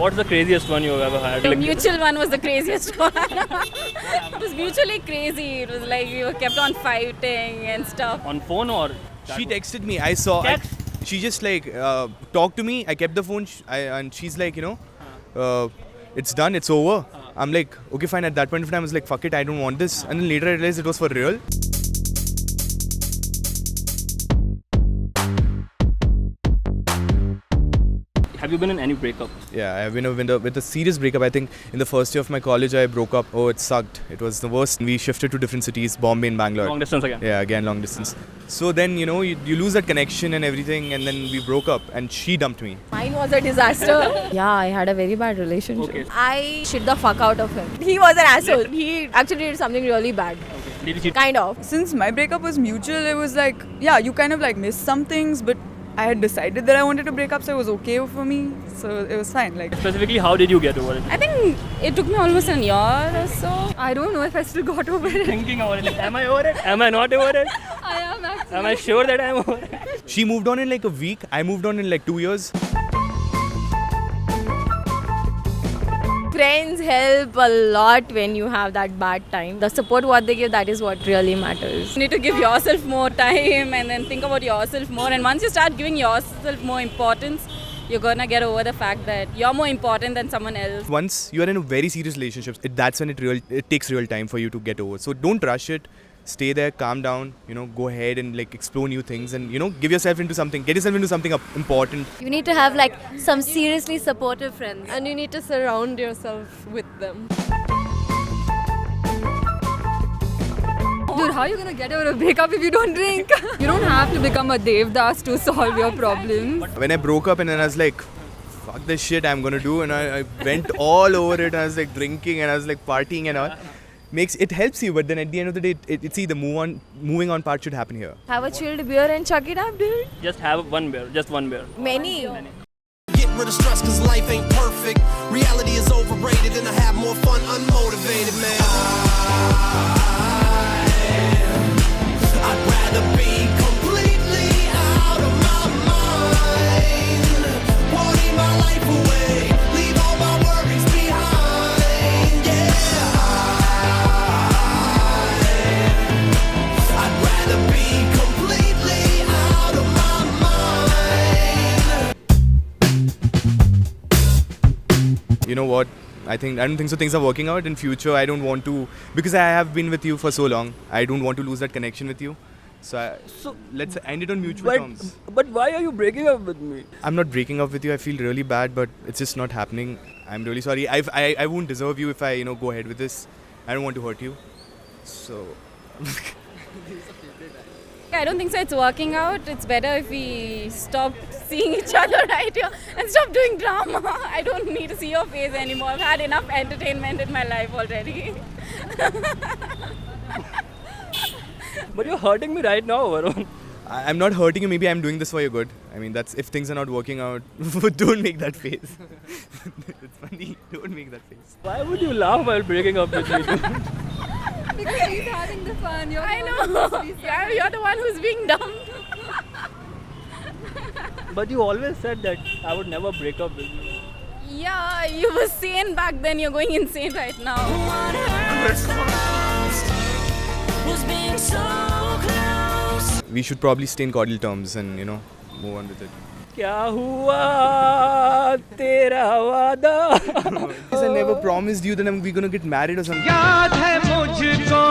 What's the craziest one you've ever had? The mutual one was the craziest one. It was mutually crazy. It was like we were kept on fighting and stuff. On phone or? She texted me. I saw. Text? She just like talked to me. I kept the phone, and she's like, it's done. It's over. I'm like, okay, fine. At that point of time, I was like, fuck it. I don't want this. And then later, I realized it was for real. Have you been in any breakup? Yeah, I've been with a serious breakup. I think in the first year of my college, I broke up. Oh, it sucked. It was the worst. We shifted to different cities, Bombay and Bangalore. Long distance again? Yeah, again, long distance. So then, you lose that connection and everything, and then we broke up, and she dumped me. Mine was a disaster. Yeah, I had a very bad relationship. Okay. I shit the fuck out of him. He was an asshole. He actually did something really bad. Did you cheat? Kind of. Since my breakup was mutual, it was like, yeah, you kind of like miss some things, but I had decided that I wanted to break up, so it was okay for me. So it was fine. Like, Specifically, how did you get over it? I think it took me almost a year or so. I don't know if I still got over it. Thinking over it. Am I over it? Am I not over it? I am actually. Am I sure that I'm over it? She moved on in like a week. I moved on in like 2 years. Friends help a lot when you have that bad time. The support what they give, that is what really matters. You need to give yourself more time and then think about yourself more. And once you start giving yourself more importance, you're gonna get over the fact that you're more important than someone else. Once you are in a very serious relationship, that's when it takes real time for you to get over. So don't rush it. Stay there, calm down, go ahead and like explore new things and, give yourself into something, get yourself into something important. You need to have like some seriously supportive friends, and you need to surround yourself with them. Dude, how are you gonna get over a breakup if you don't drink? you don't have to become a Devdas to solve your problems. When I broke up and then I was like, fuck this shit I'm gonna do, and I went all over it. I was like drinking and I was like partying and all. It helps you, but then at the end of the day, it's either moving on part should happen here. Have a chilled beer and chuck it up, dude. Just have one beer. Just one beer. Many. Get rid of stress cause life ain't perfect. Reality is overrated and I have more fun unmotivated, man. I'd rather be completely out of my mind. Party my life away. Leave all my worries behind. Yeah. I'd rather be completely out of my mind. You know what? I don't think so. Things are working out in future. I don't want to, because I have been with you for so long. I don't want to lose that connection with you. So let's end it on mutual terms. But why are you breaking up with me? I'm not breaking up with you. I feel really bad, but it's just not happening. I'm really sorry. I won't deserve you if I go ahead with this. I don't want to hurt you. So. I don't think so. It's working out. It's better if we stop seeing each other right here and stop doing drama. I don't need to see your face anymore. I've had enough entertainment in my life already. But you're hurting me right now, Varun. I'm not hurting you. Maybe I'm doing this for your good. I mean, that's if things are not working out. Don't make that face. It's funny. Don't make that face. Why would you laugh while breaking up with me? Because he's having the fun. I know. Yeah, you're the one who's being dumb. But you always said that I would never break up with you. Yeah, you were sane back then. You're going insane right now. We should probably stay in cordial terms and move on with it. क्या हुआ तेरा वादा? Because I never promised you that we're gonna get married or something. याद है मुझको